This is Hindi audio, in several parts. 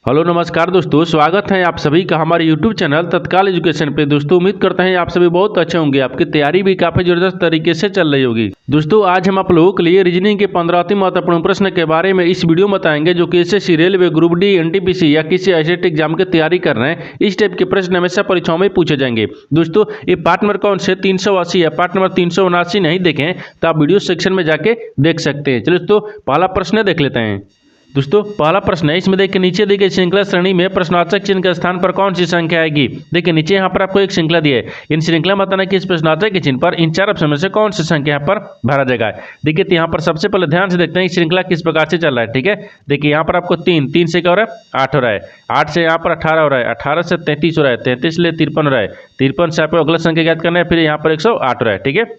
हेलो नमस्कार दोस्तों, स्वागत है आप सभी का हमारे YouTube चैनल तत्काल एजुकेशन पे। दोस्तों उम्मीद करते हैं आप सभी बहुत अच्छे होंगे, आपकी तैयारी भी काफ़ी ज़बरदस्त तरीके से चल रही होगी। दोस्तों आज हम आप लोगों के लिए रीजनिंग के 15 अति महत्वपूर्ण प्रश्न के बारे में इस वीडियो में बताएंगे जो कि SSC, railway, group D, NTPC या किसी ऐसे एग्जाम की तैयारी कर रहे हैं। इस टाइप के प्रश्न हमेशा परीक्षाओं में पूछे जाएंगे। दोस्तों ये पार्ट नंबर कौन से 380 है, पार्ट नंबर 379 नहीं देखें तो आप वीडियो सेक्शन में जाके देख सकते हैं। चलिए दोस्तों पहला प्रश्न देख लेते हैं। दोस्तों पहला प्रश्न है, इसमें देखिए नीचे दी गई श्रृंखला श्रेणी में प्रश्नार्थक चिन्ह के स्थान पर कौन सी संख्या आएगी। देखिए नीचे यहाँ पर आपको एक श्रृंखला दी है, इन श्रृंखला में बताना कि इस प्रश्नार्थक के चिन्ह पर इन चार ऑप्शन में से कौन सी संख्या यहाँ पर भरा जाएगा। देखिए तो यहाँ पर सबसे पहले ध्यान से देखते हैं श्रृंखला किस प्रकार से चल रहा है। ठीक है, देखिए यहाँ पर आपको तीन से क्या हो रहा है 8 हो रहा है, 8 से यहाँ पर 18 हो रहा है, 18 से 33 हो रहा है, 33 से 53 हो रहा है, 53 से आपको अगला संख्या ज्ञात करना है, फिर यहाँ पर 108 हो रहा है। ठीक है,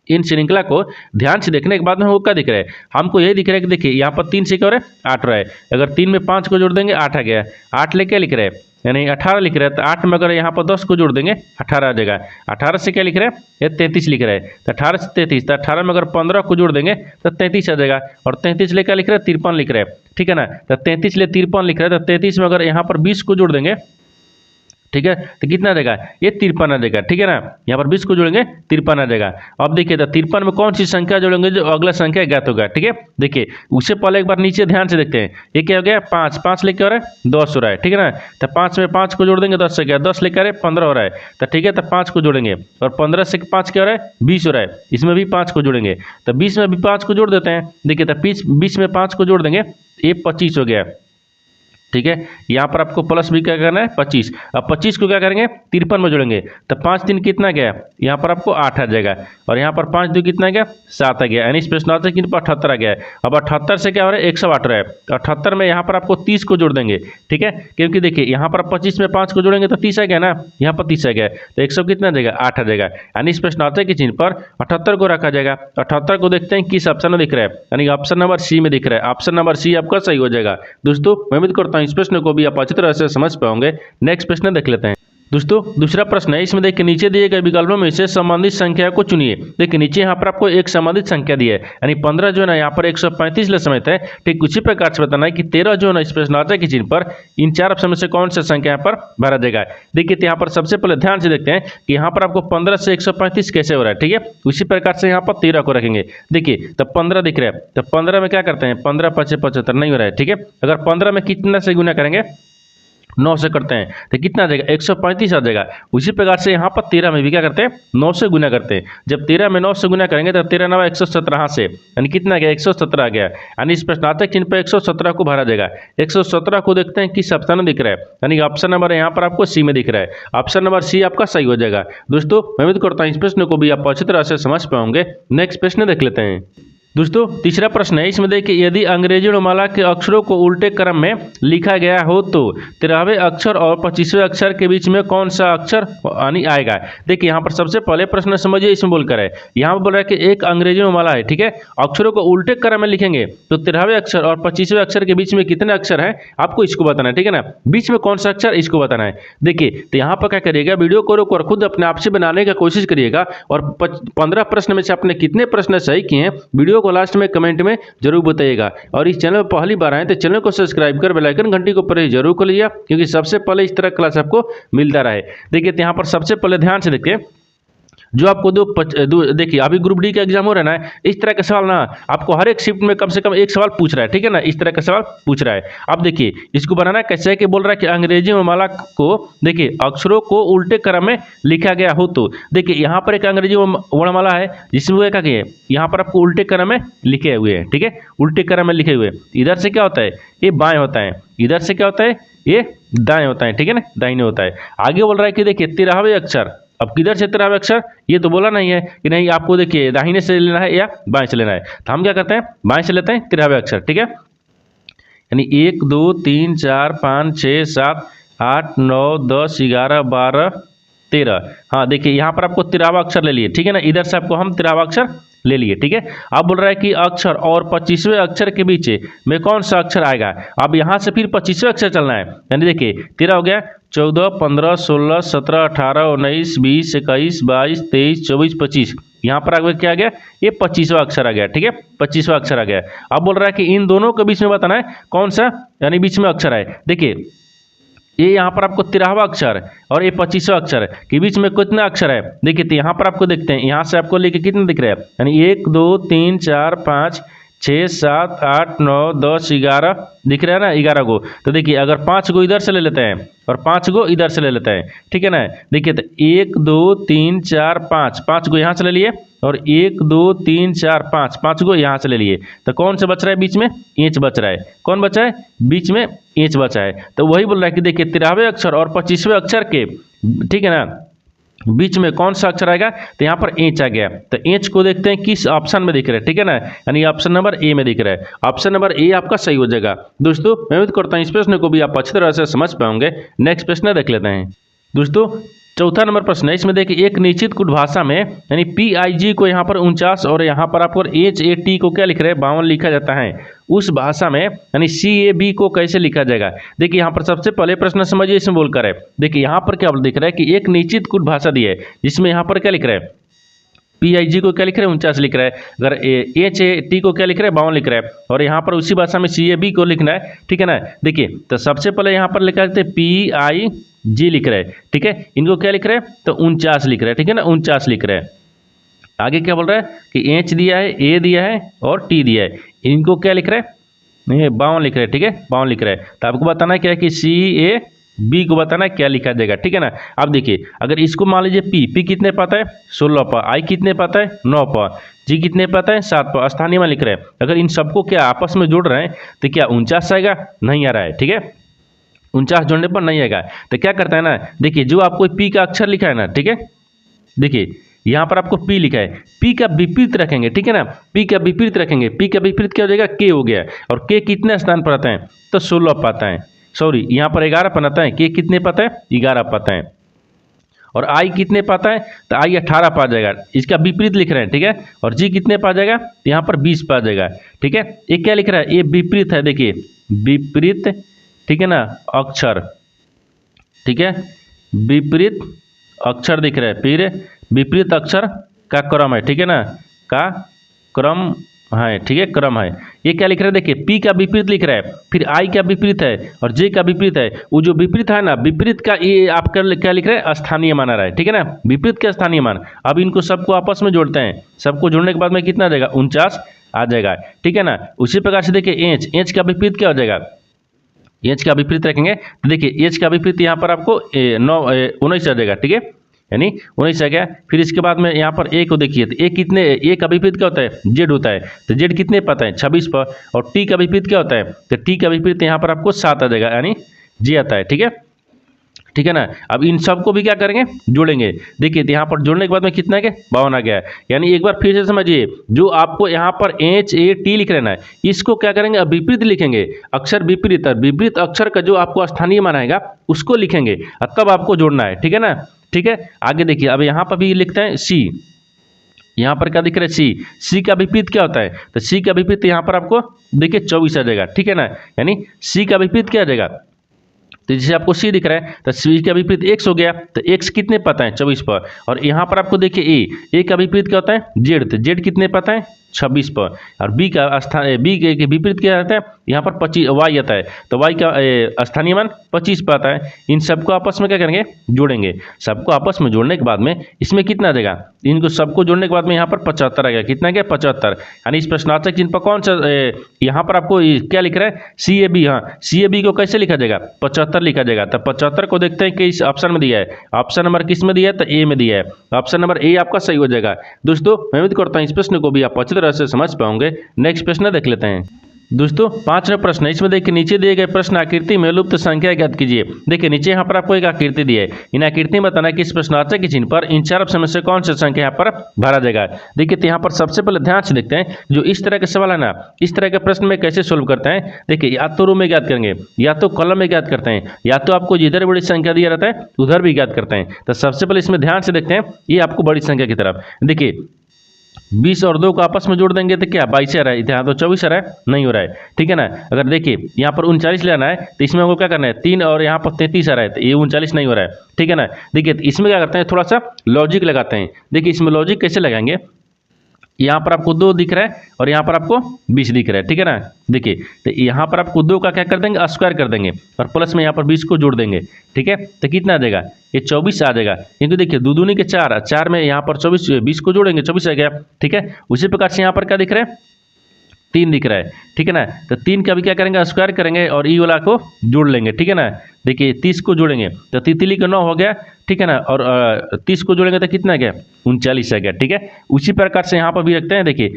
इन श्रृंखला को ध्यान से देखने के बाद में हमको क्या दिख रहा है, हमको यही दिख रहा है कि देखिए यहाँ पर 3 से क्या हो रहा है 8 हो रहा है, अगर 3 में 5 को जोड़ देंगे 8 आ गया, 8 ले क्या लिख रहे हैं यानी 18 लिख रहे हैं, तो 8 में अगर यहाँ पर 10 को जोड़ देंगे 18 आ जाएगा। 18 से क्या लिख रहे हैं ये 33 लिख रहे हैं, तो 18 से 33, तो 18 में अगर 15 को जोड़ देंगे तो 33 आ जाएगा, और 33 ले क्या लिख रहे हैं 53 लिख रहे हैं। ठीक है ना, तो 33 ले 53 लिख रहे हैं, तो 33 में अगर यहाँ पर 20 को जोड़ देंगे, ठीक है, तो कितना आ जाएगा ये 53 आ जाएगा। ठीक है ना, यहाँ पर 20 को जोड़ेंगे 53 आ जाएगा। अब देखिए तो 53 में कौन सी संख्या जोड़ेंगे जो अगला संख्या ज्ञात होगा। ठीक है, देखिए उससे पहले एक बार नीचे ध्यान से देखते हैं, ये क्या हो गया 5 लेके हो रहा है 10 हो रहा है। ठीक है ना, तो 5 में 5 को जोड़ देंगे 10 से गया, 10 लेके आ रहे 15 हो रहा है, तो ठीक है तो 5 को जोड़ेंगे, और 15 से 5 क्या हो रहा है 20 हो रहा है, इसमें भी 5 को जोड़ेंगे, तो 20 में भी 5 को जोड़ देते हैं। देखिए तो 20 में 5 को जोड़ देंगे ये 25 हो गया। ठीक है, यहाँ पर आपको प्लस भी क्या करना है 25, अब 25 को क्या करेंगे 53 में जोड़ेंगे, तो 5 दिन कितना गया यहाँ पर आपको 8 आ जाएगा, और यहाँ पर 5 2 कितना गया 7 आ गया, यानी इस प्रश्नार्थक चिन्ह पर 78 आ गया है। अब 78 से क्या हो रहा है 108 रहा है, तो 78 में यहाँ पर आपको 30 को जोड़ देंगे। ठीक है, क्योंकि देखिए यहाँ पर 25 में 5 को जोड़ेंगे तो 30 आ गया ना, यहाँ पर 30 आ गया, तो 100 कितना आ जाएगा 8 आ जाएगा, यानी इस प्रश्नार्थक के चिन्ह पर 78 को रखा जाएगा। 78 को देखते हैं किस ऑप्शन में दिख रहा है, यानी ऑप्शन नंबर सी में दिख रहा है, ऑप्शन नंबर सी आपका सही हो जाएगा। दोस्तों मैं उम्मीद करता हूँ इस प्रश्न को भी आप अच्छी तरह से समझ पाओगे। नेक्स्ट प्रश्न देख लेते हैं। दोस्तों दूसरा प्रश्न है, इसमें देखिए नीचे दिए गए विकल्पों में से संबंधित संख्या को चुनिए। देखिए नीचे यहाँ पर आपको एक संबंधित संख्या दी है, यानी 15 जो है ना यहाँ पर 135 ले समेत है। ठीक उसी प्रकार से बताना है कि 13 जो है ना इस प्रश्नार्थक के चिन्ह पर इन चार ऑप्शन में से कौन सा संख्या यहाँ पर भरा जाएगा। देखिए तो यहाँ पर सबसे पहले ध्यान से देखते हैं कि यहाँ पर आपको 15 से 135 कैसे हो रहा है। ठीक है, उसी प्रकार से यहाँ पर 13 को रखेंगे। देखिए तो 15 दिख रहा है, तो 15 में क्या करते हैं 15 5 75 नहीं हो रहा है। ठीक है, अगर 15 में कितना से गुना करेंगे 9 से करते हैं तो कितना आ जाएगा 135 आ जाएगा। उसी प्रकार से यहाँ पर 13 में भी क्या करते हैं 9 से गुना करते हैं। जब 13 में 9 से गुना करेंगे तो 13 9 117 से, यानी कितना आ गया 117 आ गया, यानी इस प्रश्नार्थक चिन्ह पर 117 को भरा जाएगा। 117 को देखते हैं किस ऑप्शन में दिख रहा है, यानी ऑप्शन नंबर यहाँ पर आपको सी में दिख रहा है, ऑप्शन नंबर सी आपका सही हो जाएगा। दोस्तों मैं उम्मीद करता हूँ इस प्रश्न को भी आप अच्छी तरह से समझ पाओगे। नेक्स्ट प्रश्न देख लेते हैं। दोस्तों तीसरा प्रश्न है, इसमें देखिए यदि अंग्रेजी वर्णमाला के अक्षरों को उल्टे क्रम में लिखा गया हो तो 13वें अक्षर और 25वें अक्षर के बीच में कौन सा अक्षर यानी आएगा। देखिए यहाँ पर सबसे पहले प्रश्न समझिए, इसमें बोल कर है यहाँ पर बोल रहा है कि एक अंग्रेजी वर्णमाला है। ठीक है, अक्षरों को उल्टे क्रम में लिखेंगे तो 13वें अक्षर और 25वें अक्षर के बीच में कितने अक्षर हैं आपको इसको बताना है। ठीक है ना, बीच में कौन सा अक्षर इसको बताना है। देखिए तो यहाँ पर क्या करिएगा, वीडियो को रोक और खुद अपने आप से बनाने की कोशिश करिएगा, और 15 प्रश्न में से आपने कितने प्रश्न सही किए हैं वीडियो को लास्ट में कमेंट में जरूर बताइएगा। और इस चैनल पर पहली बार आए तो चैनल को सब्सक्राइब कर बेल आइकन घंटी को प्रेस जरूर कर लीजिए, क्योंकि सबसे पहले इस तरह क्लास आपको मिलता रहे। देखिए तो यहाँ पर सबसे पहले ध्यान से देखिए, जो आपको देखिए अभी ग्रुप डी का एग्जाम हो रहा है ना, इस तरह का सवाल ना आपको हर एक शिफ्ट में कम से कम एक सवाल पूछ रहा है। ठीक है ना, इस तरह का सवाल पूछ रहा है। अब देखिए इसको बनाना कैसे है कि बोल रहा है कि अंग्रेजी वर्णमाला को देखिए अक्षरों को उल्टे क्रम में लिखा गया हो तो, देखिए यहाँ पर एक अंग्रेजी वर्णमाला है जिसमें क्या किए यहाँ पर आपको उल्टे क्रम में लिखे हुए हैं। ठीक है, उल्टे क्रम में लिखे हुए, इधर से क्या होता है ये बाएं होता है, इधर से क्या होता है ये दाएं होता है। ठीक है ना, दाहिने होता है। आगे बोल रहा है कि देखिए 13वें अक्षर, अब किधर से 13वें अक्षर ये तो बोला नहीं है कि नहीं आपको देखिए दाहिने से लेना है या बाएं से लेना है, तो हम क्या करते हैं बाएं से लेते हैं 13वें अक्षर। ठीक है, यानी 1 2 3 4 5 6 7 8 9 10 11 12 13। हाँ देखिए यहाँ पर आपको 13वां अक्षर ले लिए। ठीक है ना, इधर से आपको हम 13वां अक्षर ले लिए। ठीक है, अब बोल रहा है कि अक्षर और 25वें अक्षर के बीच में कौन सा अक्षर आएगा। अब यहाँ से फिर 25वें अक्षर चलना है, यानी देखिए 13 हो गया, 14 15 16 17 18 19 20 21 22 23 24 25, यहाँ पर आगे क्या आ गया, ये 25वां अक्षर आ गया। ठीक है, 25वां अक्षर आ गया। अब बोल रहा है कि इन दोनों के बीच में बताना है कौन सा यानी बीच में अक्षर है। देखिए ये यहाँ पर आपको 13वां अक्षर और ये 25वां अक्षर के बीच में कितना अक्षर है। देखिए तो यहाँ पर आपको देखते हैं, यहाँ से आपको लेके कितने दिख रहे हैं, यानी 1 2 3 4 5 6 7 8 9 10 11 दिख रहा है ना, 11 गो। तो देखिए अगर 5 गो इधर से ले लेते हैं और 5 गो इधर से ले लेते हैं, ठीक है ना। देखिए तो 1 2 3 4 5, 5 गो यहाँ से ले लिए और 1 2 3 4 5, 5 गो यहाँ से ले लिए। तो कौन सा बच रहा है बीच में, इंच बच रहा है। कौन बचा है बीच में, इंच बचा है। तो वही बोल रहा है कि देखिए 13वें अक्षर और 25वें अक्षर के, ठीक है ना, बीच में कौन सा अक्षर आएगा, तो यहाँ पर इंच आ गया। तो इंच को देखते हैं किस ऑप्शन में दिख रहा है, ठीक है ना, यानी ऑप्शन नंबर ए में दिख रहा है। ऑप्शन नंबर ए आपका सही हो जाएगा। दोस्तों मैं उम्मीद करता हूँ इस प्रश्न को भी आप अच्छी तरह से समझ पाओगे। नेक्स्ट प्रश्न देख लेते हैं। दोस्तों चौथा नंबर प्रश्न है, इसमें देखिए एक निश्चित कुट भाषा में यानी PIG को यहाँ पर 49 और यहाँ पर आपको HAT को क्या लिख रहे हैं 52 लिखा जाता है। उस भाषा में यानी CAB को कैसे लिखा जाएगा। देखिए यहाँ पर सबसे पहले प्रश्न समझिए इसमें बोलकर है। देखिए यहाँ पर क्या दिख रहा है कि एक निश्चित कुट भाषा दी है जिसमें यहाँ पर क्या लिख रहा है, PIG को क्या लिख रहे हैं 49 लिख रहा है, अगर HAT को क्या लिख रहा है 52 लिख रहा है, और यहाँ पर उसी भाषा में CAB को लिखना है, ठीक है ना। देखिए तो सबसे पहले यहाँ पर लिखा जाता है PIG लिख रहा है, ठीक है। इनको क्या लिख रहा है तो 49 लिख रहा है, ठीक है ना, 49 लिख रहा है। आगे क्या बोल रहा है कि H दिया है, A दिया है और T दिया है, इनको क्या लिख रहा है नहीं 52 लिख रहा है, ठीक है 52 लिख रहा है। तो आपको बताना है क्या है कि CAB को बताना है क्या लिखा जाएगा, ठीक है ना। अब देखिए अगर इसको मान लीजिए P कितने पाता है 16 पा, I कितने पाता है 9 पा, G कितने पाता है 7 पा, स्थानीय मान लिख रहे हैं। अगर इन सबको क्या आपस में जोड़ रहे हैं तो क्या 49 आएगा, नहीं आ रहा है, ठीक है 49 जोड़ने पर नहीं आएगा। तो क्या करता है ना, देखिए जो आपको P का अक्षर लिखा है ना, ठीक है, देखिए यहाँ पर आपको P लिखा है, P का विपरीत रखेंगे, ठीक है ना, P का विपरीत रखेंगे, P का विपरीत क्या हो जाएगा K हो गया, और K कितने स्थान पर आता है तो 16 पाता है, सॉरी यहाँ पर 11 पाता है, K कितने पाता है 11 पाता है, और I कितने पाता है तो I 18 पा जाएगा, इसका विपरीत लिख रहे हैं, ठीक है। और G कितने पा जाएगा तो यहाँ पर 20 पा जाएगा, ठीक है। ये क्या लिख रहा है, ये विपरीत है, देखिए विपरीत, ठीक है ना, अक्षर, ठीक है, विपरीत अक्षर दिख रहा है, फिर विपरीत अक्षर का क्रम है, ठीक है ना, का क्रम है, ठीक है, क्रम है। ये क्या लिख रहा है देखिए P का विपरीत लिख रहा है, फिर I का विपरीत है और J का विपरीत है। वो जो विपरीत है ना, विपरीत का ये आपका क्या लिख रहा है स्थानीय मान आ रहा है, ठीक है ना, विपरीत का स्थानीय मान। अब इनको सबको आपस में जोड़ते हैं, सबको जोड़ने के बाद में कितना आ जाएगा 49 आ जाएगा, ठीक है ना। उसी प्रकार से देखिए H का विपरीत क्या हो जाएगा, H का विपरीत रखेंगे तो देखिए H का विपरीत यहाँ पर आपको 19 आ जाएगा, ठीक है, यानी 19 आ गया। फिर इसके बाद में यहाँ पर A को देखिए तो A कितने, A का विपरीत क्या होता है Z होता है, तो Z कितने पाता है 26 पर, और T का विपरीत क्या होता है तो T का विपरीत यहाँ पर आपको 7 आ जाएगा, यानी J आता है, ठीक है, ठीक है ना। अब इन सबको भी क्या करेंगे जोड़ेंगे। देखिए यहाँ पर जोड़ने के बाद में कितना है 52 आ गया। यानी एक बार फिर से समझिए, जो आपको यहाँ पर HAT लिख रहना है, इसको क्या करेंगे अब विपरीत लिखेंगे, अक्षर विपरीत, और विपरीत अक्षर का जो आपको स्थानीय मान आएगा उसको लिखेंगे और तब आपको जोड़ना है, ठीक है ना। ठीक है, आगे देखिए अब यहाँ पर भी लिखते हैं C, यहाँ पर क्या दिख रहा है C का विपरीत क्या होता है तो C का विपरीत यहाँ पर आपको देखिए 24 आ जाएगा, ठीक है ना। यानी C का विपरीत क्या आ जाएगा, तो जैसे आपको C दिख रहा है तो C का विपरीत X हो गया, तो X कितने पता है 24 पर, और यहाँ पर आपको देखिए A का विपरीत क्या होता है Z, तो Z कितने पता है 26 पर, और B का के विपरीत क्या आता है यहाँ पर 25 Y आता है, तो Y का स्थानीय मान 25 पर आता है। इन सबको आपस में क्या करेंगे जोड़ेंगे, सबको आपस में जोड़ने के बाद में इसमें कितना आ जाएगा, इनको सबको जोड़ने के बाद में यहाँ पर 75 आ गया, कितना गया 75। यानी इस प्रश्नार्थक चिन्ह पर कौन सा यहाँ पर आपको क्या लिख रहा है CAB, हाँ CAB को कैसे लिखा जाएगा 75 लिखा जाएगा। तो 75 को देखते हैं कि इस ऑप्शन में दिया है, ऑप्शन नंबर किस में दिया है तो A में दिया है, ऑप्शन नंबर A आपका सही हो जाएगा। दोस्तों मैं उम्मीद करता हूँ इस प्रश्न को भी आप अच्छी तरह से समझ पाओगे। नेक्स्ट प्रश्न देख लेते हैं। दोस्तों 5वां प्रश्न है, इसमें देखिए नीचे दिए गए प्रश्न आकृति में लुप्त संख्या ज्ञात कीजिए। देखिए नीचे यहाँ पर आपको एक आकृति दी है, इन आकृति में बताना कि इस प्रश्नार्थक के चिन्ह पर इन चार ऑप्शन में से कौन सी संख्या यहाँ पर भरा जाएगा। देखिए तो यहाँ पर सबसे पहले ध्यान से देखते हैं, जो इस तरह के सवाल है ना, इस तरह के प्रश्न में कैसे सोल्व करते हैं। देखिए या तो रो में ज्ञात करेंगे, या तो कॉलम में ज्ञात करते हैं, या तो आपको जिधर बड़ी संख्या दिया रहता है उधर भी ज्ञात करते हैं। तो सबसे पहले इसमें ध्यान से देखते हैं, ये आपको बड़ी संख्या की तरफ देखिए 20 और 2 को आपस में जोड़ देंगे तो क्या 22 आ रहा है, यहाँ तो 24 आ रहा है, नहीं हो रहा है, ठीक है ना। अगर देखिए यहाँ पर 39 लेना है तो इसमें हमको क्या करना है 3 और यहाँ पर 33 आ रहा है, तो ये 39 नहीं हो रहा है, ठीक है ना। देखिए इसमें क्या करते हैं, थोड़ा सा लॉजिक लगाते हैं। देखिए इसमें लॉजिक कैसे लगाएंगे, यहाँ पर आपको 2 दिख रहा है और यहाँ पर आपको 20 दिख रहा है, ठीक है ना। देखिए तो यहाँ पर आपको 2 का क्या कर देंगे, स्क्वायर कर देंगे और प्लस में यहाँ पर 20 को जोड़ देंगे, ठीक है। तो कितना आ जाएगा, ये 24 आ जाएगा, क्योंकि देखिए 2 दूनी के 4, 4 में यहाँ पर 24, 20 को जोड़ेंगे 24 आ गया, ठीक है। उसी प्रकार से यहाँ पर क्या दिख रहा है, 3 दिख रहा है, ठीक है ना। तो 3 का भी क्या करेंगे, स्क्वायर करेंगे और ई वाला को जोड़ लेंगे, ठीक है ना। देखिए 30 को जोड़ेंगे तो तितली का 9 हो गया, ठीक है ना, और 30 को जोड़ेंगे तो कितना गया, 39 आ गया, ठीक है। उसी प्रकार से यहाँ पर भी रखते हैं। देखिए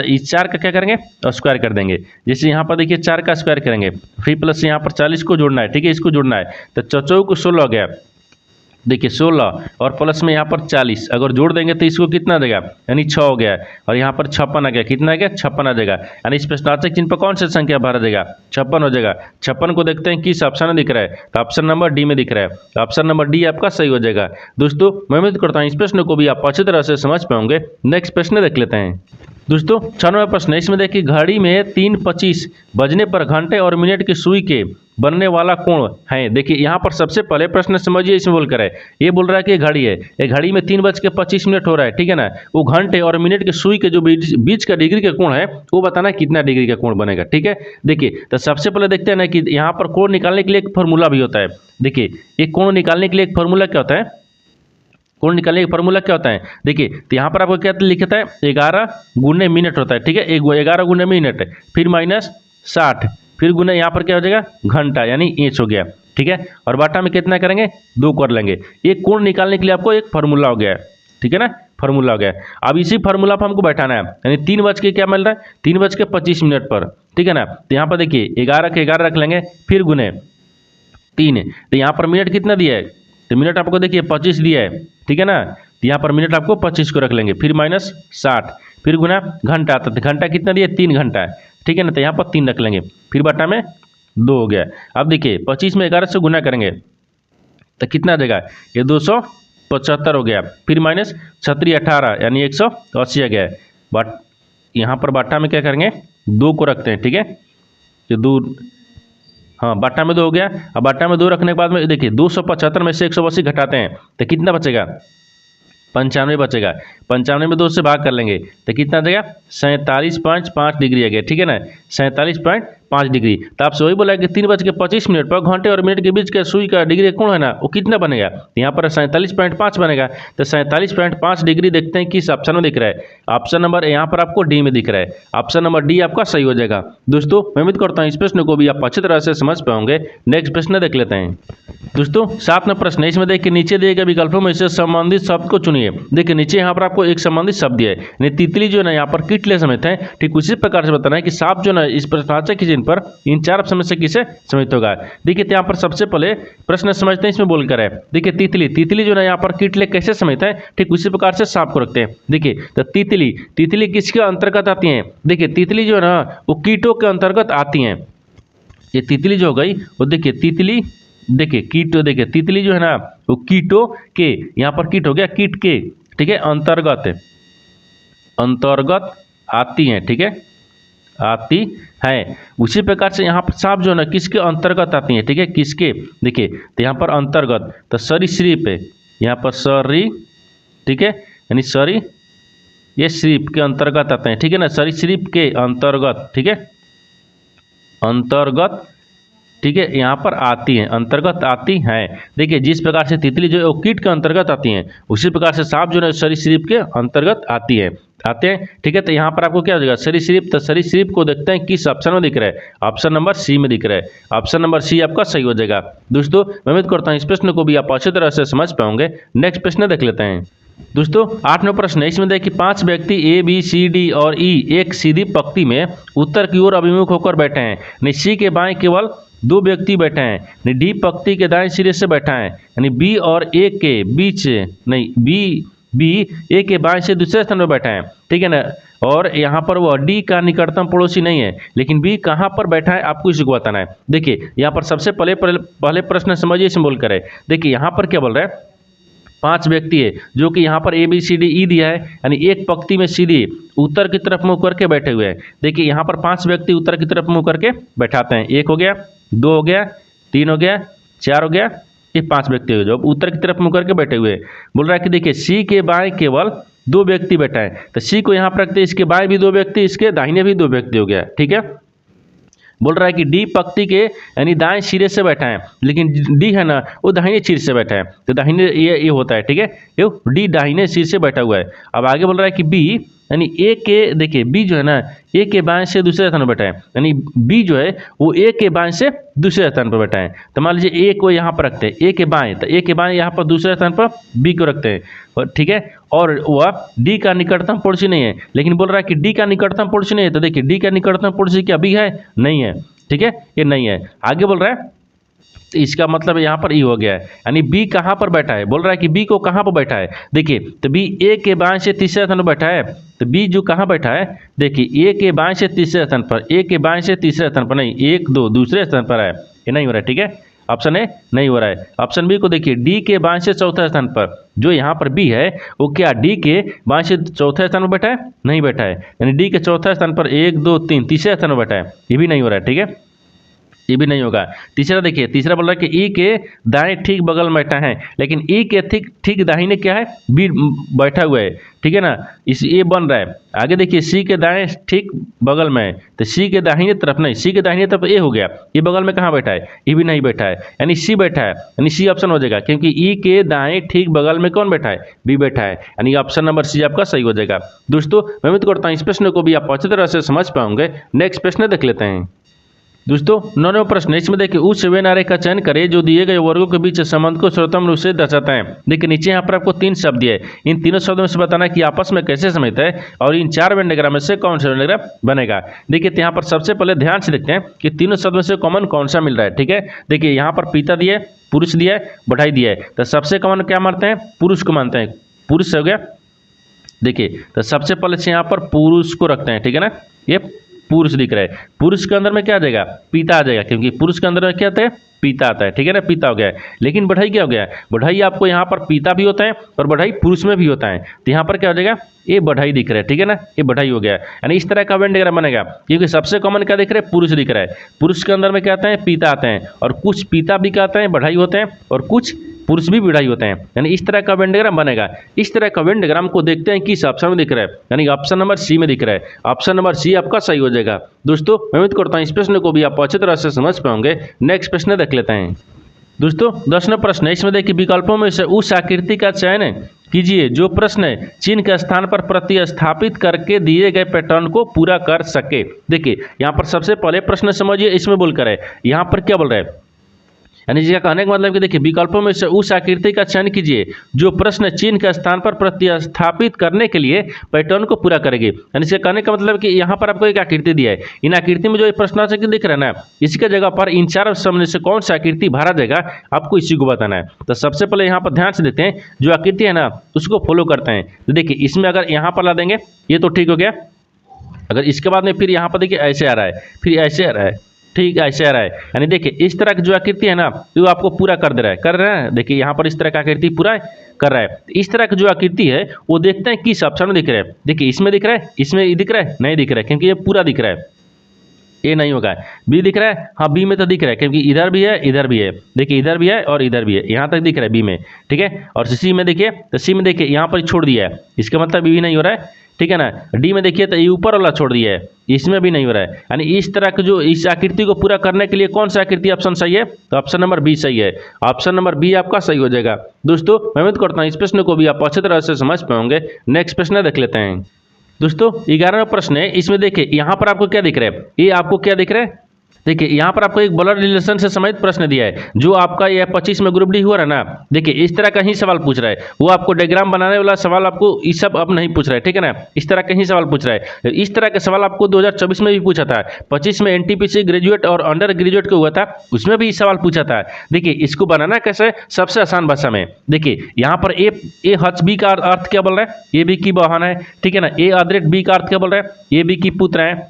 इस 4 का क्या करेंगे, स्क्वायर कर देंगे। जैसे यहाँ पर देखिए 4 का स्क्वायर करेंगे, फिर प्लस यहाँ पर 40 को जोड़ना है, ठीक है, इसको जोड़ना है, तो 4 को 16 हो गया। देखिए 16 और प्लस में यहाँ पर 40 अगर जोड़ देंगे तो इसको कितना देगा, यानी 6 हो गया, और यहाँ पर 56 आ गया, कितना आ गया, 56 आ जाएगा। यानी इस प्रश्नार्थक चिन्ह पर कौन सी संख्या भरा देगा, 56 हो जाएगा। 56 को देखते हैं किस ऑप्शन में दिख रहा है, तो ऑप्शन नंबर डी में दिख रहा है, तो ऑप्शन नंबर डी आपका सही हो जाएगा। दोस्तों मैं उम्मीद करता हूँ इस प्रश्न को भी आप अच्छी तरह से समझ पाओगे। नेक्स्ट प्रश्न देख लेते हैं। दोस्तों 6वां प्रश्न, इसमें देखिए घड़ी में 3:25 बजने पर घंटे और मिनट की सुई के बनने वाला कोण है। देखिए यहाँ पर सबसे पहले प्रश्न समझिए, इसमें बोल कर है, ये बोल रहा है कि घड़ी है, ये घड़ी में 3:25 हो रहा है, ठीक है ना। वो घंटे और मिनट के सुई के जो बीच का डिग्री का कोण है वो बताना है कितना डिग्री का कोण बनेगा, ठीक है। देखिए तो सबसे पहले देखते हैं ना कि यहाँ पर कोण निकालने के लिए एक फॉर्मूला भी होता है। देखिए एक कोण निकालने के लिए एक फॉर्मूला क्या होता है, कोण निकालने का फॉर्मूला क्या होता है। देखिए तो यहाँ पर आपको क्या लिखता है, 11 गुने मिनट होता है, ठीक है, 11 गुने मिनट, फिर -60, फिर गुने यहाँ पर क्या हो जाएगा, घंटा, यानी इंच हो गया, ठीक है। और बाटा में कितना करेंगे, 2 कर लेंगे। एक कोण निकालने के लिए आपको एक फार्मूला हो गया, ठीक है ना, फार्मूला हो गया। अब इसी फार्मूला पर हमको बैठाना है, यानी 3 बज के क्या मिल रहा है, 3:25 पर, ठीक है ना। तो यहाँ पर देखिए 11 के 11 रख लेंगे, फिर गुने 3, तो यहाँ पर मिनट कितना दिया है, तो मिनट आपको देखिए 25 दिया है, ठीक है ना। तो यहाँ पर मिनट आपको 25 को रख लेंगे, फिर -60, फिर गुना घंटा, तो घंटा कितना दिया, 3 घंटा है, ठीक है ना। तो यहाँ पर 3 रख लेंगे, फिर बटा में 2 हो गया। अब देखिए 25 में 11 से गुना करेंगे तो कितना देगा, ये 275 हो गया, फिर -36 18, यानी 180 आ गया। बट यहाँ पर बाटा में क्या करेंगे, 2 को रखते हैं, ठीक है, ये 2, हाँ बाटा में 2 हो गया। अब बाटा में 2 रखने के बाद में देखिए 275 में से 180 घटाते हैं तो कितना बचेगा, 95 बचेगा। 95 में 2 से भाग कर लेंगे तो कितना आ जाएगा, 47.5 डिग्री आ गया, ठीक है ना, 47.5 डिग्री। तो आपसे वही बोला कि 3:25 पर घंटे और मिनट के बीच का सुई का डिग्री कोण है ना, वो कितना बनेगा, यहाँ पर 47.5 बनेगा। तो 47.5 डिग्री देखते हैं किस ऑप्शन में दिख रहा है, ऑप्शन नंबर यहाँ पर आपको डी में दिख रहा है, ऑप्शन नंबर डी आपका सही हो जाएगा। दोस्तों मैं उम्मीद करता हूँ इस प्रश्न को भी आप अच्छी तरह से समझ पाओगे। नेक्स्ट प्रश्न देख लेते हैं। दोस्तों 7वां प्रश्न, इसमें देखिए नीचे दिए गए विकल्पों में से संबंधित शब्द को चुनिए। देखिए नीचे यहाँ पर आपको एक संबंधित शब्द दिया है, तितली जो है ना यहाँ पर कीटले समेत है, ठीक उसी प्रकार से बताना है कि सांप जो है इस प्रश्नार्थक के चिन्ह पर इन 4 ऑप्शन में से किसे समित होगा। देखिए यहाँ पर सबसे पहले प्रश्न समझते हैं, इसमें बोलकर है, देखिए तितली जो है यहाँ पर कीटले कैसे समेत है, ठीक उसी प्रकार से सांप को रखते हैं। देखिए तो तितली किसके अंतर्गत आती है, देखिए तितली जो है ना वो कीटों के अंतर्गत आती है। ये तितली जो हो गई वो देखिए तितली, देखिए कीटो, देखिए तितली जो है ना वो कीटों के, यहाँ पर कीट हो गया, कीट के, ठीक है, अंतर्गत आती हैं, ठीक है, आती है। उसी प्रकार से यहाँ पर सांप जो है ना किसके अंतर्गत आती हैं, ठीक है, किसके, देखिए तो यहाँ पर अंतर्गत, तो सरीसृप है, यहाँ पर सरी, ठीक है, यानी सरी, ये सरीप के अंतर्गत आते हैं, ठीक है ना, सरीसृप के अंतर्गत, ठीक है, अंतर्गत, ठीक है, यहाँ पर आती हैं, अंतर्गत आती हैं। देखिए जिस प्रकार से तितली जो है वो कीट के अंतर्गत आती हैं, उसी प्रकार से सांप जो है सरीसृप के अंतर्गत आते हैं, ठीक है। तो यहाँ पर आपको क्या हो जाएगा, सरीसृप, तो सरीसृप को देखते हैं किस ऑप्शन में दिख रहा है, ऑप्शन नंबर सी में दिख रहा है, ऑप्शन नंबर सी आपका सही हो जाएगा। दोस्तों मैं उम्मीद करता हूँ इस प्रश्न को भी आप अच्छी तरह से समझ पाओगे। नेक्स्ट प्रश्न देख लेते हैं। दोस्तों 8वां प्रश्न है, इसमें देखिए 5 व्यक्ति ए बी सी डी और ई एक सीधी पंक्ति में उत्तर की ओर अभिमुख होकर बैठे हैं। सी के बाएं केवल 2 व्यक्ति बैठे हैं, डी पंक्ति के दाएं सिरे से बैठा है, यानी बी और ए के बीच नहीं, बी ए के बाएं से दूसरे स्थान पर बैठा है, ठीक है ना। और यहाँ पर वह डी का निकटतम पड़ोसी नहीं है, लेकिन बी कहाँ पर बैठा है आपको इसी को बताना है। देखिए यहाँ पर सबसे पहले प्रश्न समझिए, इसमें बोलकर है, देखिए यहाँ पर क्या बोल रहा है, 5 व्यक्ति है जो कि यहाँ पर ABCDE दिया है, यानी एक पंक्ति में सीधे उत्तर की तरफ मुंह करके बैठे हुए हैं। देखिए यहाँ पर 5 व्यक्ति उत्तर की तरफ मुंह करके बैठाते हैं। 1 हो गया, 2 हो गया, 3 हो गया, 4 हो गया, ये 5 व्यक्ति हो जो उत्तर की तरफ मुंह करके बैठे हुए हैं। बोल रहा है कि देखिए सी के बाएं केवल 2 व्यक्ति बैठा है, तो सी को यहाँ पर रखते हैं, इसके बाएं भी 2 व्यक्ति, इसके दाहिने भी 2 व्यक्ति हो गया। ठीक है, बोल रहा है कि डी पंक्ति के यानी दाएं सिरे से बैठा है, लेकिन डी है ना वो दाहिने सिर से बैठा है, तो दाहिने ये होता है। ठीक है, ये डी दाहिने सिर से बैठा हुआ है। अब आगे बोल रहा है कि बी यानी ए के, देखिए बी जो है ना ए के बाएं से दूसरे स्थान पर बैठा है, यानी बी जो है वो ए के बाएं से दूसरे स्थान पर बैठा है। तो मान लीजिए ए को यहाँ पर रखते हैं, ए के बाएं, तो ए के बाएं यहाँ पर दूसरे स्थान पर बी को रखते हैं। ठीक है, और वह डी का निकटतम पड़ोसी नहीं है, लेकिन बोल रहा है कि डी का निकटतम पड़ोसी नहीं है, तो देखिए डी का निकटतम पड़ोसी क्या बी है? नहीं है। ठीक है, ये नहीं है। आगे बोल रहा है तो इसका मतलब यहाँ पर ई हो गया है, यानी बी कहाँ पर बैठा है? बोल रहा है कि बी को कहाँ पर बैठा है। देखिए तो बी ए के बाएं से तीसरे स्थान पर बैठा है, तो बी जो कहाँ बैठा है, देखिए ए के बाएं से तीसरे स्थान पर, ए के बाएं से तीसरे स्थान पर नहीं, 1 2 दूसरे स्थान पर है, ये नहीं हो रहा है। ठीक है, ऑप्शन ए नहीं हो रहा है। ऑप्शन बी को देखिए डी के बाएं से चौथे स्थान पर, जो यहाँ पर बी है वो क्या डी के बाएं से चौथे स्थान पर बैठा है? नहीं बैठा है, यानी डी के चौथे स्थान पर 1 2 3 तीसरे स्थान पर बैठा है, ये भी नहीं हो रहा है। ठीक है, ये भी नहीं होगा। तीसरा देखिए, तीसरा बोल रहा है कि ई के दाएं ठीक बगल में बैठा है, लेकिन ई के ठीक दाहिने क्या है? बी बैठा हुआ है। ठीक है ना, इस ये बन रहा है। आगे देखिए सी के दाएं ठीक बगल में है, तो सी के दाहिने तरफ नहीं, सी के दाहिने तरफ ए हो गया, ये बगल में कहाँ बैठा है? ये भी नहीं बैठा है, यानी सी बैठा है, यानी सी ऑप्शन हो जाएगा, क्योंकि ई के दाएं ठीक बगल में कौन बैठा है? बी बैठा है, यानी ऑप्शन नंबर सी आपका सही हो जाएगा। दोस्तों मैं उम्मीद करता हूँ इस प्रश्न को भी आप अच्छी तरह से समझ पाओगे। नेक्स्ट प्रश्न देख लेते हैं। दोस्तों 9वां प्रश्न, इसमें देखिए उस वेन आरेख का चयन करें जो दिए गए वर्गों के बीच संबंध को सर्वोत्तम रूप से दर्शाता है। देखिए नीचे यहाँ पर आपको 3 शब्द दिए, इन तीनों शब्दों में से बताना कि आपस में कैसे समित है और इन 4 वेन डायग्राम में से कौन सा वेन डायग्राम बनेगा। देखिए यहाँ पर सबसे पहले ध्यान से देखते हैं कि तीनों शब्द में से कॉमन कौन सा मिल रहा है। ठीक है, देखिए यहाँ पर पिता दिया है, पुरुष दिया है, बढ़ाई दिया है, तो सबसे कॉमन क्या मानते हैं? पुरुष को मानते हैं, पुरुष हो गया। देखिए तो सबसे पहले से यहाँ पर पुरुष को रखते हैं। ठीक है ना, ये पुरुष दिख रहा है, पुरुष के अंदर में क्या आ जाएगा? पिता आ जाएगा, क्योंकि पुरुष के अंदर में क्या आता है? पिता आता है। ठीक है ना, पिता हो गया है। लेकिन बढ़ाई क्या हो गया? बढ़ाई आपको यहाँ पर पिता भी होता है और बढ़ाई पुरुष में भी होता है, तो यहाँ पर क्या हो जाएगा? ये बढ़ाई दिख रहा है। ठीक है ना, ये बढ़ाई हो गया, यानी इस तरह का वेन डायग्राम बनेगा, क्योंकि सबसे कॉमन क्या दिख रहा है? पुरुष दिख रहा है। पुरुष के अंदर में क्या आता है? पिता आते हैं, और कुछ पिता भी क्या आता है? बढ़ाई होते हैं, और कुछ पुरुष भी बढ़ाई होते हैं, यानी इस तरह का वेन डायग्राम बनेगा। इस तरह का वेन डायग्राम को देखते हैं किस ऑप्शन में दिख रहा है, यानी ऑप्शन नंबर सी में दिख रहा है। ऑप्शन नंबर सी आपका सही हो जाएगा। दोस्तों मैं उम्मीद करता हूँ इस प्रश्न को भी आप अच्छी तरह से समझ पाओगे। नेक्स्ट प्रश्न देख लेते हैं। दोस्तों 10वां प्रश्न है, इसमें देखिए विकल्पों में से उस आकृति का चयन कीजिए जो प्रश्न चिन्ह के स्थान पर प्रतिस्थापित करके दिए गए पैटर्न को पूरा कर सके। देखिए यहाँ पर सबसे पहले प्रश्न समझिए, इसमें बोलकर है, यहाँ पर क्या बोल रहा है, यानी इसका कहने का मतलब कि देखिए विकल्पों में से उस आकृति का चयन कीजिए जो प्रश्न चिन्ह के स्थान पर प्रतिस्थापित करने के लिए पैटर्न को पूरा करेगी। यानी इसका कहने का मतलब कि यहाँ पर आपको एक आकृति दिया है, इन आकृति में जो प्रश्नांक दिख रहा है ना, इसकी जगह पर इन 4 शब्द से कौन सा आकृति भरा जाएगा, आपको इसी को बताना है। तो सबसे पहले यहाँ पर ध्यान से देखते हैं, जो आकृति है ना उसको फॉलो करते हैं। तो देखिए इसमें अगर यहाँ पर ला देंगे ये तो ठीक हो गया, अगर इसके बाद में फिर यहाँ पर देखिए ऐसे आ रहा है, फिर ऐसे आ रहा है, ठीक ऐसे आ रहा है, यानी देखिए इस तरह की जो आकृति है ना वो आपको पूरा कर दे रहा है, कर रहा है। देखिए यहाँ पर इस तरह का आकृति पूरा कर रहा है। इस तरह की जो आकृति है वो देखते हैं किस ऑप्शन में दिख रहा है। देखिए इसमें दिख रहा है, इसमें दिख रहा है, नहीं दिख रहा है, क्योंकि ये पूरा दिख रहा है, ए नहीं होगा। बी दिख रहा है, हाँ बी में तो दिख रहा है, क्योंकि इधर भी है, इधर भी है, देखिए इधर भी है और इधर भी है, यहाँ तक दिख रहा है बी में। ठीक है, और सी में देखिए, तो सी में देखिए यहाँ पर छोड़ दिया है, इसका मतलब बी नहीं हो रहा है। ठीक है ना, डी में देखिए तो ये ऊपर वाला छोड़ दिया है, इसमें भी नहीं हो रहा है। यानी इस तरह की जो इस आकृति को पूरा करने के लिए कौन सा आकृति ऑप्शन सही है, तो ऑप्शन नंबर बी सही है। ऑप्शन नंबर बी आपका सही हो जाएगा। दोस्तों मैं उम्मीद करता हूँ इस प्रश्न को भी आप अच्छी तरह से समझ पाओगे। नेक्स्ट प्रश्न देख लेते हैं। दोस्तों 11वां प्रश्न है, इसमें देखिए यहाँ पर आपको क्या दिख रहा है, ये आपको क्या दिख रहा है, देखिए यहाँ पर आपको एक ब्लड रिलेशन से संबंधित प्रश्न दिया है, जो आपका यह 25 में ग्रुप डी हुआ है ना। देखिए इस तरह का ही सवाल पूछ रहा है, वो आपको डायग्राम बनाने वाला सवाल आपको ये सब अब नहीं पूछ रहा है। ठीक है ना, इस तरह का ही सवाल पूछ रहा है। इस तरह का सवाल आपको 2024 में भी पूछा था, 25 में एनटीपीसी ग्रेजुएट और अंडर ग्रेजुएट को हुआ था, उसमें भी सवाल पूछा था। देखिए इसको बनाना कैसे, सबसे आसान भाषा में। देखिए यहाँ पर ए हच बी का अर्थ क्या बोल रहा है, ए बी की बहन है। ठीक है ना, ए अदृत बी का अर्थ क्या बोल रहा है, ए बी की पुत्र है।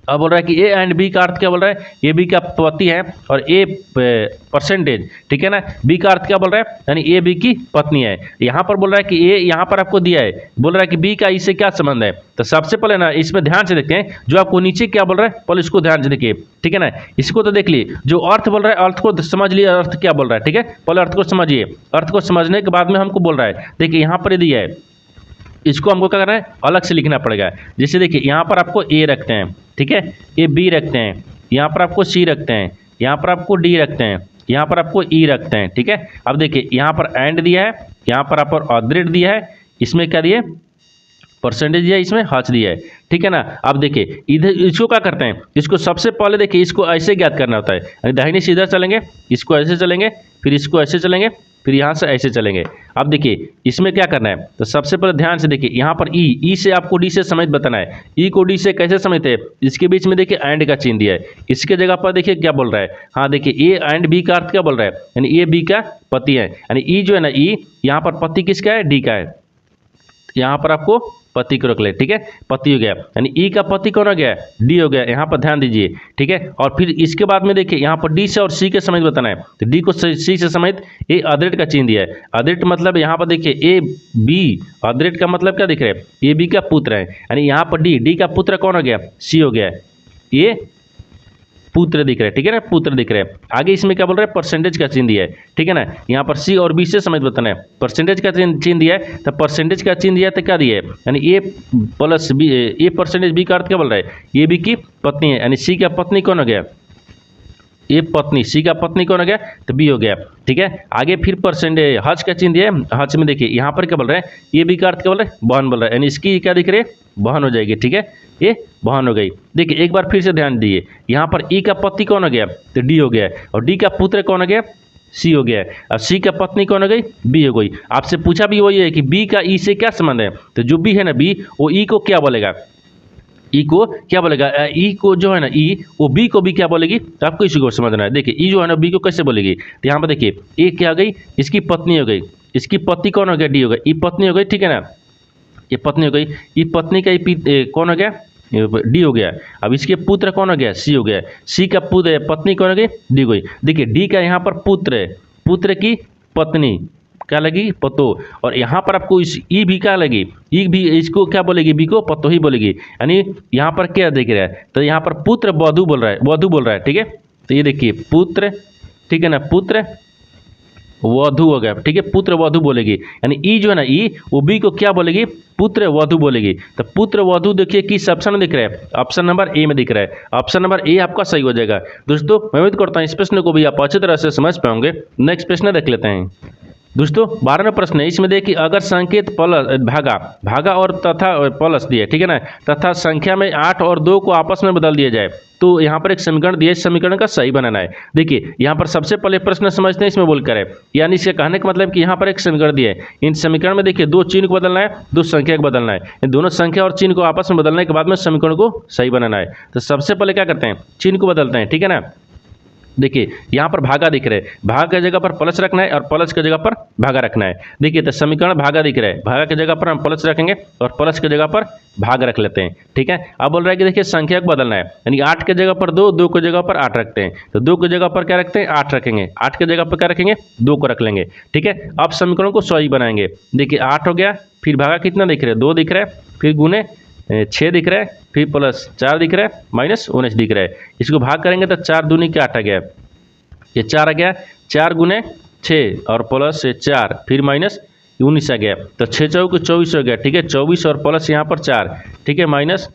अब बोल रहा है कि ए एंड बी का अर्थ क्या बोल रहा है, ए बी का पति है और ए परसेंटेज, ठीक है ना। बी का अर्थ क्या बोल रहा है, यानी ए बी की पत्नी है। यहाँ पर बोल रहा है कि ए यहाँ पर आपको दिया है, बोल रहा है कि बी का इससे क्या संबंध है। तो सबसे पहले ना इसमें ध्यान से देखते हैं, जो आपको नीचे क्या बोल रहा है पहले इसको ध्यान से देखिए, ठीक है ना। इसको तो देख लिए, जो अर्थ बोल रहा है अर्थ को समझ लिए, अर्थ क्या बोल रहा है, ठीक है। पहले अर्थ को समझिए, अर्थ को समझने के बाद में हमको बोल रहा है, देखिए यहाँ पर दिया है, इसको हमको क्या करना है, अलग से लिखना पड़ेगा। जैसे देखिए यहाँ पर आपको ए रखते हैं, ठीक है, ये बी रखते हैं, यहाँ पर आपको सी रखते हैं, यहाँ पर आपको डी रखते हैं, यहाँ पर आपको ई रखते हैं, ठीक है। अब देखिए यहाँ पर एंड दिया है, यहाँ पर आप ऑदरेट दिया है, इसमें क्या दिया परसेंटेज दिया है, इसमें हच दिया है, ठीक है ना। अब देखिए इधर इसको क्या करते हैं, इसको सबसे पहले देखिए इसको ऐसे ज्ञात करना होता है, यानी दाहिने से इधर चलेंगे, इसको ऐसे चलेंगे, फिर इसको ऐसे चलेंगे, फिर यहाँ से ऐसे चलेंगे। अब देखिए इसमें क्या करना है, तो सबसे पहले ध्यान से देखिए यहाँ पर ई से आपको डी से समेत बताना है। ई को डी से कैसे समेत है, इसके बीच में देखिए एंड का चिन्ह दिया है, इसके जगह पर देखिए क्या बोल रहा है, हाँ देखिए ए एंड बी का अर्थ क्या बोल रहा है, यानी ए बी का पति है, यानी ई जो है ना, ई यहाँ पर पति किसका है, डी का है, यहाँ पर आपको पति को रख ले, ठीक है, पति हो गया, यानी ई का पति कौन हो गया, डी हो गया, यहाँ पर ध्यान दीजिए, ठीक है। और फिर इसके बाद में देखिए यहाँ पर डी से और सी के समेत बताना है, तो डी को सी से समेत ए अदरेट का चिन्ह दिया है। अदरेट मतलब यहाँ पर देखिए ए बी, अदरेट का मतलब क्या दिख रहा है, ए बी का पुत्र है, यानी यहाँ पर डी का पुत्र कौन हो गया, सी हो गया, ये पुत्र दिख रहा है, ठीक है ना, पुत्र दिख रहा है। आगे इसमें क्या बोल रहा है, परसेंटेज का चिन्ह दिया है, ठीक है ना। यहाँ पर सी और बी से समेत बताना है, परसेंटेज का चिन्ह दिया है, तो परसेंटेज का चिन्ह दिया है तो क्या दिया है, यानी A plus B, A percentage B का अर्थ क्या बोल रहा है, ये बी की पत्नी है, यानी सी का पत्नी कौन हो गया, ए पत्नी, सी का पत्नी कौन हो गया, तो बी हो गया, ठीक है। आगे फिर परसेंटेज हज का चिन्ह दिया है, हज में देखिए यहाँ पर क्या बोल रहा है, ये बी का अर्थ क्या बोल रहा है, बहन बोल रहा है, यानी इसकी क्या दिख रही है, बहन हो जाएगी, ठीक है, ये बहन हो गई। देखिए एक बार फिर से ध्यान दीजिए, यहाँ पर ई का पति कौन हो गया, तो डी हो गया, और डी का पुत्र कौन हो गया, सी हो गया, और सी का पत्नी कौन हो गई, बी हो गई। आपसे पूछा भी वही है कि बी का ई से क्या संबंध है, तो जो बी है ना, बी वो ई को क्या बोलेगा, ई को क्या बोलेगा, ई को जो है ना, ई वो बी को भी क्या बोलेगी, तो आपको इसी को समझना है। देखिए ई जो है ना, बी को कैसे बोलेगी, तो यहाँ पर देखिए ए क्या हो गई, इसकी पत्नी हो गई, इसकी पति कौन हो गया, डी हो गया, ई पत्नी हो गई, ठीक है ना, ये पत्नी हो गई, ई पत्नी का कौन हो गया, डी हो गया। अब इसके पुत्र कौन हो गया, सी हो गया, सी का पुत्र पत्नी कौन हो गई, डी हो गई। देखिए डी का यहाँ पर पुत्र है, पुत्र की पत्नी क्या लगी, पतो, और यहाँ पर आपको इस ई भी क्या लगी, ई भी इसको क्या बोलेगी, बी को पतो ही बोलेगी, यानी यहाँ पर क्या देख रहा है, तो यहाँ पर पुत्र वधु बोल रहा है, वधु बोल रहा है, ठीक है। तो ये देखिए पुत्र, ठीक है ना, पुत्र वधु हो गया, ठीक है, पुत्र वधु बोलेगी, यानी ई जो है ना, ई वो बी को क्या बोलेगी, पुत्र वधु बोलेगी। तो पुत्र वधु देखिए किस ऑप्शन में दिख रहा है, ऑप्शन नंबर ए में दिख रहा है, ऑप्शन नंबर ए आपका सही हो जाएगा। दोस्तों मैं उम्मीद करता हूँ इस प्रश्न को भी आप अच्छी तरह से समझ पाओगे। नेक्स्ट प्रश्न देख लेते हैं। दोस्तों 12वां प्रश्न है, इसमें देखिए अगर संकेत प्लस भागा और तथा प्लस दिए, ठीक है ना, तथा संख्या में 8 और 2 को आपस में बदल दिया जाए, तो यहाँ पर एक समीकरण दिया, इस समीकरण का सही बनाना है। देखिए यहाँ पर सबसे पहले प्रश्न समझते हैं, इसमें बोलकर है, यानी इसके कहने का मतलब कि यहाँ पर एक समीकरण दिया है, इन समीकरण में देखिए 2 चिन्ह को बदलना है, 2 संख्या को बदलना है, इन दोनों संख्या और चिन्ह को आपस में बदलने के बाद में समीकरण को सही बनाना है। तो सबसे पहले क्या करते हैं, चिन्ह को बदलते हैं, ठीक है ना। देखिए यहाँ पर भागा दिख रहा है, भाग की जगह पर प्लस रखना है और प्लस की जगह पर भागा रखना है। देखिए तो समीकरण भागा दिख रहा है, भागा की जगह पर हम प्लस रखेंगे और प्लस की जगह पर भाग रख लेते हैं, ठीक है। अब बोल रहा है कि देखिए संख्या को बदलना है, यानी 8 की जगह पर 2, 2 की जगह पर 8 रखते हैं, तो 2 की जगह पर क्या रखते हैं, 8 रखेंगे, 8 की जगह पर क्या रखेंगे, 2 को रख लेंगे, ठीक है। अब समीकरण को सही बनाएंगे। देखिए 8 हो गया, फिर भागा कितना दिख रहा है, 2 दिख रहा है, फिर गुने 6 दिख रहा है, फिर प्लस 4 दिख रहा है, माइनस 19 दिख रहा है। इसको भाग करेंगे तो 4 दूनी के 8 आ गया, ये 4 आ गया, 4 गुने 6 और प्लस 4 फिर माइनस 19 आ गया, तो 6 चौक 24 हो गया, ठीक है, 24 और प्लस यहाँ पर 4, ठीक है, माइनस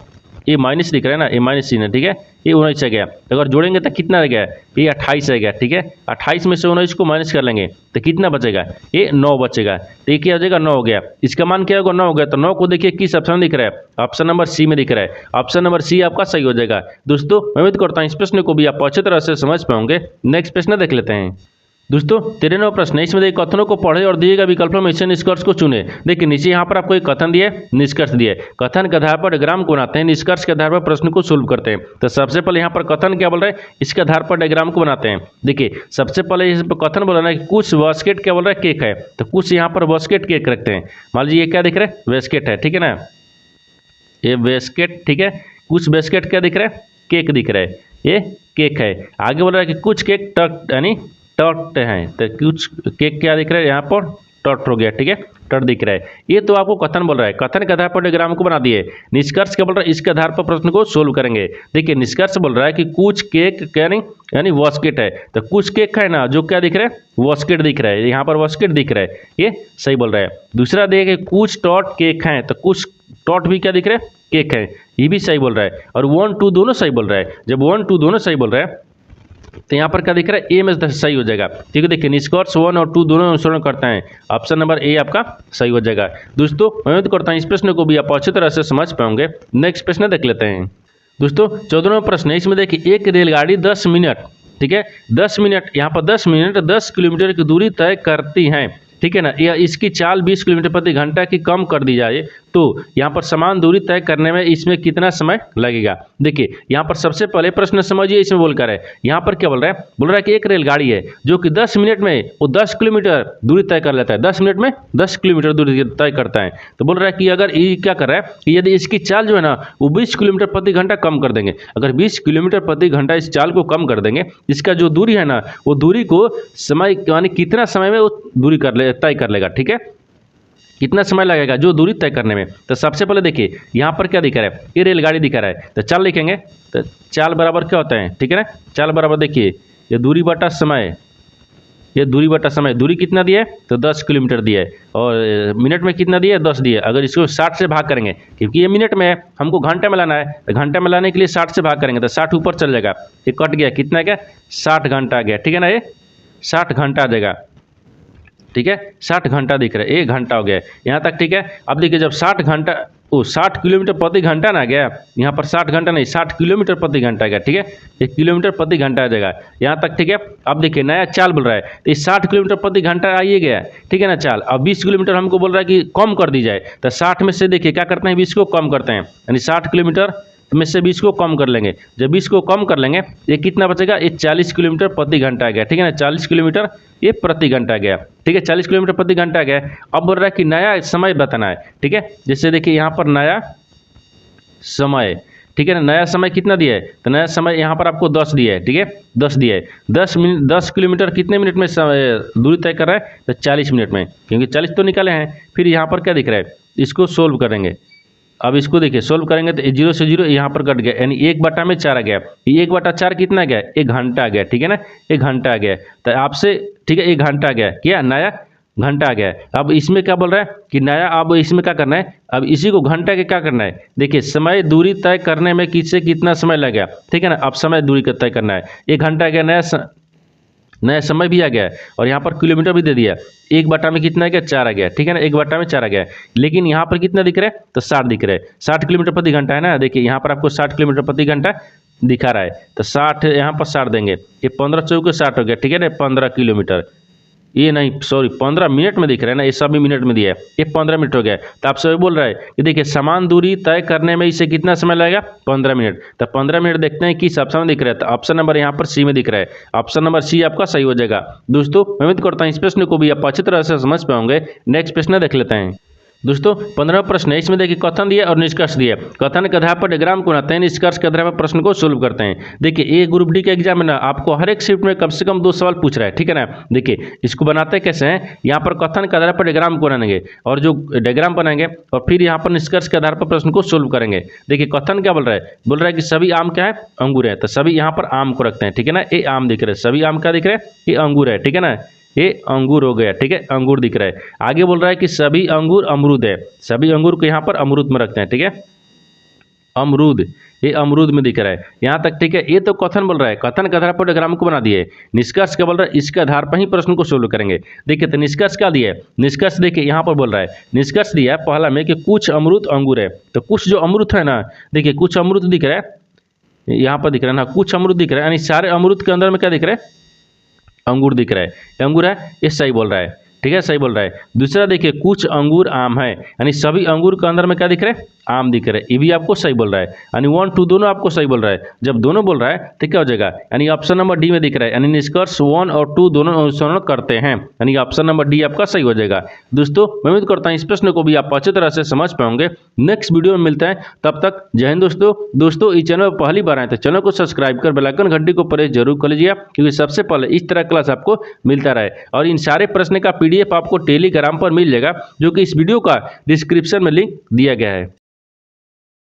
ये माइनस दिख रहा है ना, ये माइनस चिन्ह है, ठीक है, ये 19 आ गया। अगर जोड़ेंगे तो कितना रह गया, ये 28 आ गया, ठीक है, 28 में से 19 को माइनस कर लेंगे तो कितना बचेगा, ये 9 बचेगा। तो ये क्या हो जाएगा, 9 हो गया। इसका मान क्या होगा, 9 हो गया। तो 9 को देखिए किस ऑप्शन में दिख रहा है, ऑप्शन नंबर सी में दिख रहा है, ऑप्शन नंबर सी आपका सही हो जाएगा। दोस्तों मैं उम्मीद करता हूँ इस प्रश्न को भी आप अच्छी तरह से समझ पाओगे। नेक्स्ट प्रश्न देख लेते हैं। दोस्तों 13वां प्रश्न है, इसमें देखिए कथनों को पढ़े और दिए गए विकल्पों में से निष्कर्ष को चुने। देखिए नीचे यहाँ पर आपको एक कथन दिया है, निष्कर्ष दिया है। कथन के आधार पर डायग्राम को बनाते हैं, निष्कर्ष के आधार पर प्रश्न को सोल्व करते हैं। तो सबसे पहले यहाँ पर कथन क्या बोल रहा है, इसके आधार पर डायग्राम को बनाते हैं। देखिए सबसे पहले इस पर कथन बोल रहा है कि कुछ बास्केट क्या बोल रहा है, केक है, तो कुछ यहाँ पर बास्केट केक रखते हैं। मान लीजिए ये क्या दिख रहा है, बास्केट है, ठीक है ना, ये बास्केट, ठीक है, कुछ बास्केट क्या दिख रहा है, केक दिख रहा है, ये केक है। आगे बोल रहा है कि कुछ केक टट यानी टट हैं, तो कुछ केक क्या दिख रहा है यहाँ पर, टट हो गया, ठीक है, टट दिख रहा है। ये तो आपको कथन बोल रहा है, कथन के आधार पर डायग्राम को बना दिए। निष्कर्ष क्या बोल रहा है, इसके आधार पर प्रश्न को सोल्व करेंगे। देखिए निष्कर्ष बोल रहा है कि कुछ केक यानी वॉस्केट है, तो कुछ केक है ना जो क्या दिख रहा है, वॉस्केट दिख रहा है, यहाँ पर वॉस्केट दिख रहा है, ये सही बोल रहा है। दूसरा देखिए कुछ टॉट केक हैं, तो कुछ टॉट भी क्या दिख रहा है, केक है, ये भी सही बोल रहा है। और 1 2 दोनों सही बोल रहा है। जब 1 2 दोनों सही बोल रहा है तो यहाँ पर क्या दिख रहा है, ए में सही हो जाएगा, ठीक है। देखिए निष्कर्ष 1 और 2 दोनों अनुसरण करते हैं, ऑप्शन नंबर ए आपका सही हो जाएगा। दोस्तों मैं उम्मीद करता हूँ इस प्रश्न को भी आप अच्छी तरह से समझ पाओगे। नेक्स्ट प्रश्न देख लेते हैं। दोस्तों 14वां प्रश्न है, इसमें देखिए एक रेलगाड़ी 10 मिनट, ठीक है, 10 मिनट, यहाँ पर 10 मिनट 10 किलोमीटर की दूरी तय करती हैं, ठीक है ना। या इसकी चाल 20 किलोमीटर प्रति घंटा की कम कर दी जाए तो यहाँ पर समान दूरी तय करने में इसमें कितना समय लगेगा। देखिए यहाँ पर सबसे पहले प्रश्न समझिए, इसमें बोलकर है, यहाँ पर क्या बोल रहा है, बोल रहा है कि एक रेलगाड़ी है जो कि 10 मिनट में वो 10 किलोमीटर दूरी तय कर लेता है, 10 मिनट में 10 किलोमीटर दूरी तय करता है। तो बोल रहा है कि अगर ये क्या कर रहा है कि यदि इसकी चाल जो है ना वो 20 किलोमीटर प्रति घंटा कम कर देंगे, अगर 20 किलोमीटर प्रति घंटा इस चाल को कम कर देंगे, इसका जो दूरी है ना वो दूरी को समय यानी कितना समय में वो दूरी तय कर लेगा, ठीक है, कितना समय लगेगा जो दूरी तय करने में। तो सबसे पहले देखिए यहाँ पर क्या दिखा रहा है, ये रेलगाड़ी दिखा रहा है, तो चाल लिखेंगे, तो चाल बराबर क्या होता है, ठीक है ना, चाल बराबर देखिए ये दूरी बटा समय, ये दूरी बटा समय, दूरी कितना दिया है तो 10 किलोमीटर दिया है, और मिनट में कितना दिया है 10 दिया है। अगर इसको 60 से भाग करेंगे, क्योंकि ये मिनट में है, हमको घंटे में लाना है, तो घंटे में लाने के लिए 60 से भाग करेंगे तो 60 ऊपर चल जाएगा, ये कट गया, कितना गया 60 घंटा गया, ठीक है ना, ये 60 घंटा आ जाएगा, ठीक है, 60 घंटा दिख रहा है, 1 घंटा हो गया यहाँ तक, ठीक है। अब देखिए जब 60 घंटा 60 किलोमीटर प्रति घंटा ना गया, यहाँ पर 60 घंटा नहीं 60 किलोमीटर प्रति घंटा गया, ठीक है, 1 किलोमीटर प्रति घंटा आ जाएगा यहाँ तक, ठीक है। अब देखिए नया चाल बोल रहा है, तो 60 किलोमीटर प्रति घंटा आइए गया, ठीक है ना चाल। अब 20 किलोमीटर हमको बोल रहा है कि कम कर दी जाए, तो 60 में से देखिए क्या करते हैं 20 को कम करते हैं, यानी 60 किलोमीटर में से 20 को कम कर लेंगे। जब 20 को कम कर लेंगे ये कितना बचेगा, ये 40 किलोमीटर प्रति घंटा आ गया, ठीक है ना, 40 किलोमीटर ये प्रति घंटा आ गया, ठीक है, 40 किलोमीटर प्रति घंटा आ गया। अब बोल रहा है कि नया समय बताना है, ठीक है, जैसे देखिए यहाँ पर नया समय, ठीक है ना, नया समय कितना दिया है, तो नया समय यहाँ पर आपको 10 दिया है, ठीक है, 10 दिया है, 10 किलोमीटर कितने मिनट में दूरी तय कर रहा है, तो 40 मिनट में, क्योंकि 40 तो निकाले हैं। फिर यहाँ पर क्या दिख रहा है, इसको सोल्व करेंगे। अब इसको देखिए सोल्व करेंगे तो 0 से 0 यहाँ पर कट गया, यानी 1/4 आ गया, ये 1/4 कितना गया, 1 घंटा आ गया, ठीक है ना, 1 घंटा आ गया, तो आपसे ठीक है 1 घंटा आ गया, क्या नया घंटा आ गया। अब इसमें क्या बोल रहा है कि नया, अब इसमें क्या करना है, अब इसी को घंटा के क्या करना है, देखिए समय दूरी तय करने में किससे कितना समय लगेगा, ठीक है ना। अब समय दूरी का तय करना है, 1 घंटा आ गया, नया समय भी आ गया है, और यहाँ पर किलोमीटर भी दे दिया, 1/4 में कितना आ गया 4 आ गया, ठीक है ना, 1/4 में 4 आ गया। लेकिन यहाँ पर कितना दिख रहा है, तो 60 दिख रहा है, 60 किलोमीटर प्रति घंटा है ना, देखिए यहाँ पर आपको 60 किलोमीटर प्रति घंटा दिखा रहा है, तो 60 यहाँ पर 60 देंगे, ये 15 चौके 60 हो गया, ठीक है ना, 15 किलोमीटर, ये नहीं सॉरी 15 मिनट में दिख रहा है ना, ये सभी मिनट में दिया है, ये 15 मिनट हो गया। तो आप सभी बोल रहा है कि देखिए समान दूरी तय करने में इसे कितना समय लगेगा, 15 मिनट। तो 15 मिनट देखते हैं किस ऑप्शन में दिख रहा है, तो ऑप्शन नंबर यहाँ पर सी में दिख रहा है, ऑप्शन नंबर सी आपका सही हो जाएगा। दोस्तों मैं उम्मीद करता हूँ इस प्रश्न को भी आप अच्छी तरह से समझ पाओगे। नेक्स्ट प्रश्न देख लेते हैं। दोस्तों 15वां प्रश्न है, इसमें देखिए कथन दिया और निष्कर्ष दिया। कथन के आधार पर डायग्राम को बनाते हैं, निष्कर्ष के आधार पर प्रश्न को सोल्व करते हैं। देखिए ए ग्रुप डी के एग्जाम में ना आपको हर एक शिफ्ट में कम से कम 2 सवाल पूछ रहा है, ठीक है ना। देखिए इसको बनाते कैसे हैं, यहाँ पर कथन के आधार पर डायग्राम को बनाएंगे, और जो डायग्राम बनाएंगे और फिर यहाँ पर निष्कर्ष के आधार पर प्रश्न को सोल्व करेंगे। देखिए कथन क्या बोल रहा है कि सभी आम क्या है, अंगूर है, तो सभी यहाँ पर आम को रखते हैं, ठीक है ना। ये आम दिख रहे हैं, सभी आम क्या दिख रहे हैं, ये अंगूर है, ठीक है ना, ये अंगूर हो गया, ठीक है, अंगूर दिख रहा है। आगे बोल रहा है कि सभी अंगूर अमरूद है, सभी अंगूर को यहाँ पर अमरूद में रखते हैं, ठीक है, अमरूद, ये अमरूद में दिख रहा है यहाँ तक, ठीक है। ये तो कथन बोल रहा है, कथन के आधार पर डायग्राम को बना दिए। निष्कर्ष क्या बोल रहा है, इसके आधार पर ही प्रश्न को सोल्व करेंगे। देखिए तो निष्कर्ष क्या दिया है, निष्कर्ष देखिए यहाँ पर बोल रहा है, निष्कर्ष दिया है पहला में कि कुछ अमरूद अंगूर है, तो कुछ जो अमरूद है ना, देखिए कुछ अमरूद दिख रहा है, यहाँ पर दिख रहा है ना, कुछ अमरूद दिख रहा है, यानी सारे अमरूद के अंदर में क्या दिख रहा है, अंगूर दिख रहा है, अंगूर है, ये सही बोल रहा है, ठीक है, सही बोल रहा है। दूसरा देखिए कुछ अंगूर आम है, यानी सभी अंगूर के अंदर में क्या दिख रहा है, आम दिख रहा है, ये भी आपको सही बोल रहा है। यानी 1 2 दोनों आपको सही बोल रहा है। जब दोनों बोल रहा है तो क्या हो जाएगा, यानी ऑप्शन नंबर डी में दिख रहा है, यानी निष्कर्ष 1 और 2 दोनों अनुसरण करते हैं, यानी ऑप्शन नंबर डी आपका सही हो जाएगा। दोस्तों मैं उम्मीद करता हूँ इस प्रश्न को भी आप अच्छी तरह से समझ पाओगे। नेक्स्ट वीडियो में मिलते हैं, तब तक जय हिंद दोस्तों इस चैनल पर पहली बार आए तो चैनल को सब्सक्राइब कर बेल आइकन घंटी को प्रेस जरूर कर लीजिए, क्योंकि सबसे पहले इस तरह क्लास आपको मिलता रहे। और इन सारे प्रश्न का PDF आपको टेलीग्राम पर मिल जाएगा, जो कि इस वीडियो का डिस्क्रिप्शन में लिंक दिया गया है।